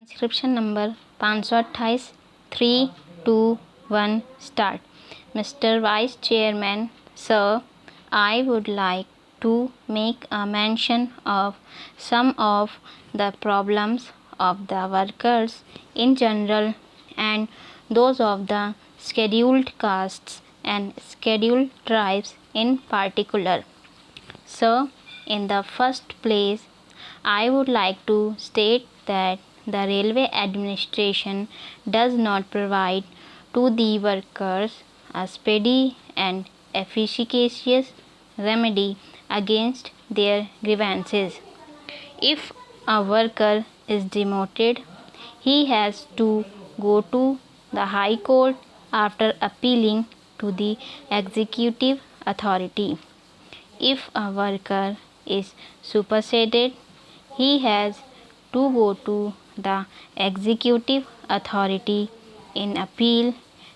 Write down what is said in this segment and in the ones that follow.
Transcription number 528 3, 2, 1 start. Mr. Vice Chairman, Sir, I would like to make a mention of some of the problems of the workers in general and those of the scheduled castes and scheduled tribes in particular. Sir, in the first place, I would like to state that the railway administration does not provide to the workers a speedy and efficacious remedy against their grievances. If a worker is demoted, he has to go to the High Court after appealing to the executive authority. If a worker is superseded, he has to go to the executive authority in appeal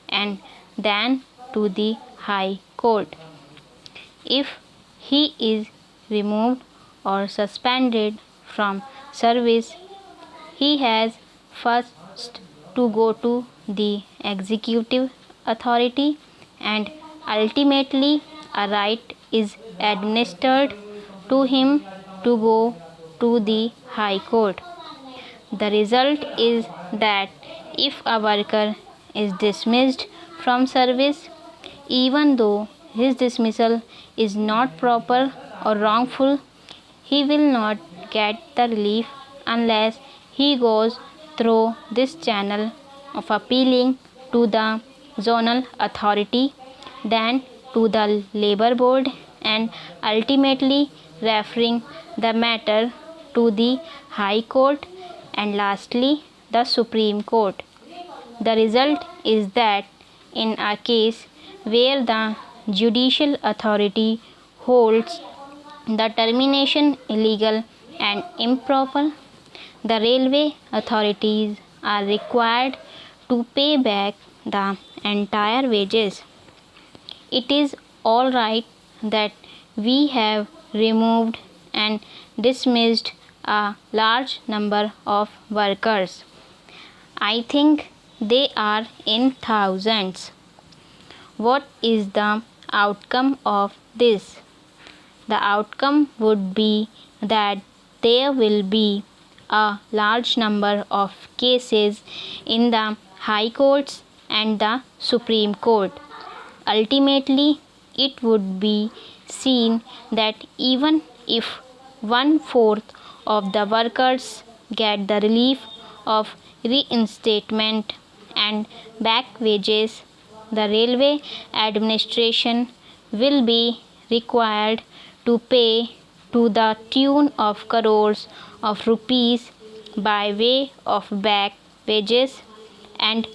and then to the High Court. If he is removed or suspended from service, he has first to go to the executive authority and ultimately a right is administered to him to go to the High Court. The result is that if a worker is dismissed from service, even though his dismissal is not proper or wrongful, he will not get the relief unless he goes through this channel of appealing to the zonal authority, then to the labor board, and ultimately referring the matter to the High Court and lastly the Supreme Court. The result is that in a case where the judicial authority holds the termination illegal and improper, the railway authorities are required to pay back the entire wages. It is all right that we have removed and dismissed a large number of workers. I think they are in thousands. What is the outcome of this? The outcome would be that there will be a large number of cases in the High Courts and the Supreme Court. Ultimately, it would be seen that even if 1/4 of the workers get the relief of reinstatement and back wages, the railway administration will be required to pay to the tune of crores of rupees by way of back wages, and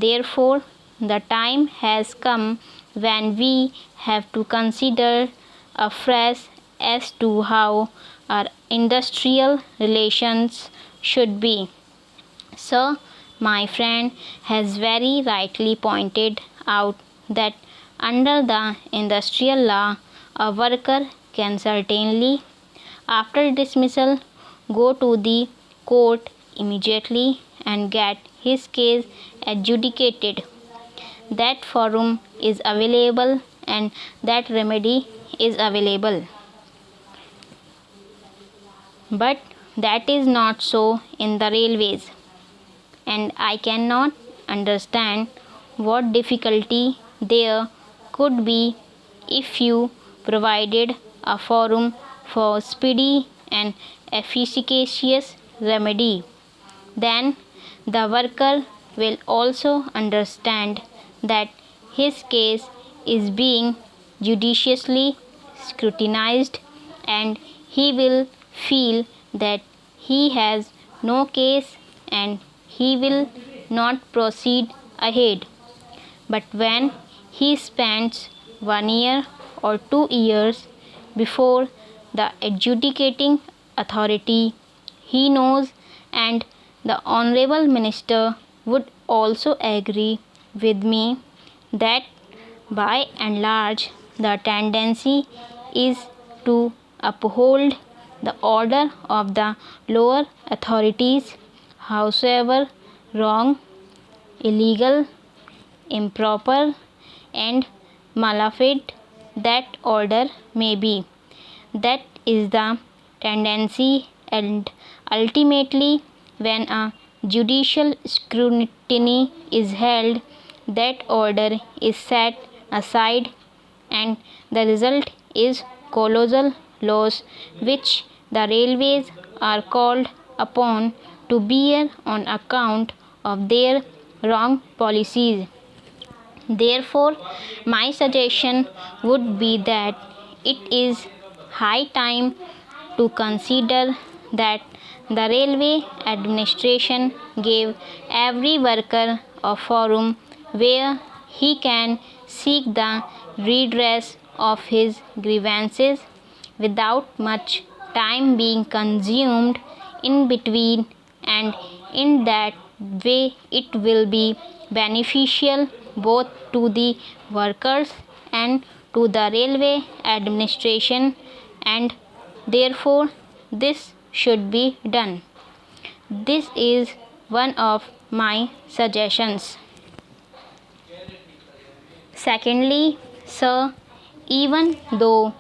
therefore the time has come when we have to consider afresh as to how our industrial relations should be. So, my friend has very rightly pointed out that under the industrial law, a worker can certainly, after dismissal, go to the court immediately and get his case adjudicated. That forum is available and that remedy is available. But that is not so in the railways, and I cannot understand what difficulty there could be if you provided a forum for speedy and efficacious remedy. Then the worker will also understand that his case is being judiciously scrutinized and he will feel that he has no case and he will not proceed ahead. But when he spends 1 year or 2 years before the adjudicating authority, he knows, and the Honorable Minister would also agree with me, that by and large the tendency is to uphold the order of the lower authorities. howsoever wrong, illegal, improper, and malafide that order may be. That is the tendency, and ultimately, when a judicial scrutiny is held, that order is set aside, and the result is colossal loss, which the railways are called upon to bear on account of their wrong policies. Therefore, my suggestion would be that it is high time to consider that the railway administration gave every worker a forum where he can seek the redress of his grievances without much time being consumed in between, and in that way it will be beneficial both to the workers and to the railway administration, and therefore this should be done. This is one of my suggestions. Secondly, sir, even though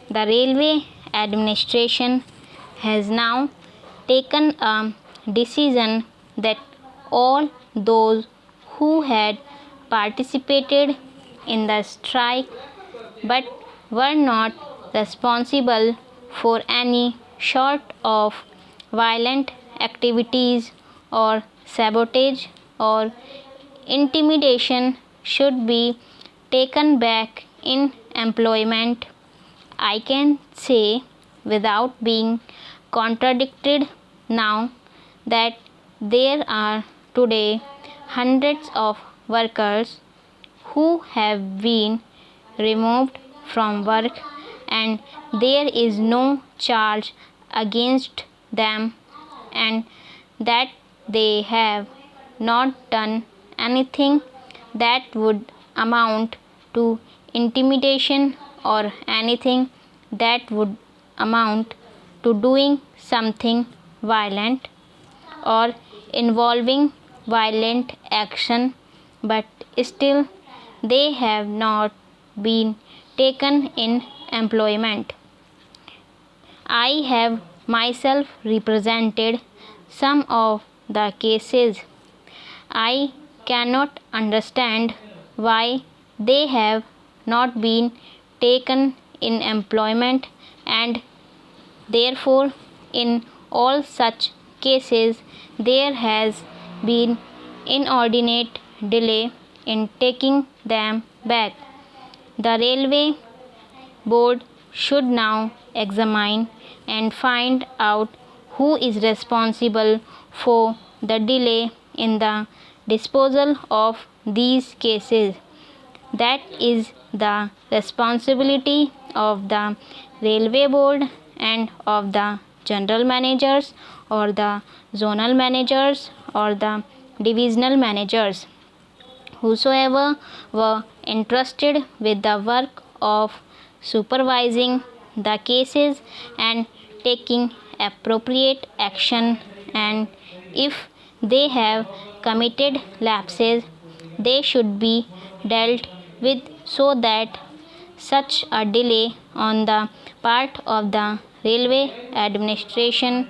the railway administration has now taken a decision that all those who had participated in the strike but were not responsible for any sort of violent activities or sabotage or intimidation should be taken back in employment, I can say without being contradicted now that there are today hundreds of workers who have been removed from work and there is no charge against them, and that they have not done anything that would amount to intimidation or anything that would amount to doing something violent or involving violent action, but still they have not been taken in employment. I have myself represented some of the cases. I cannot understand why they have not been taken in employment, and therefore in all such cases there has been inordinate delay in taking them back. The railway board should now examine and find out who is responsible for the delay in the disposal of these cases. That is the responsibility of the railway board and of the general managers or the zonal managers or the divisional managers, whosoever were entrusted with the work of supervising the cases and taking appropriate action, and if they have committed lapses they should be dealt with so that such a delay on the part of the railway administration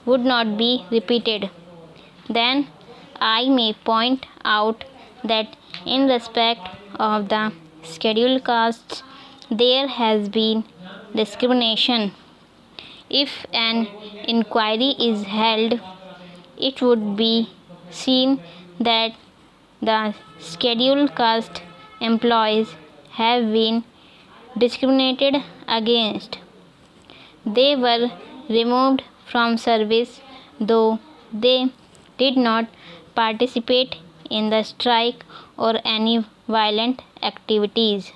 would not be repeated. Then I may point out that in respect of the scheduled castes there has been discrimination. If an inquiry is held, it would be seen that the scheduled caste employees have been discriminated against. They were removed from service though they did not participate in the strike or any violent activities.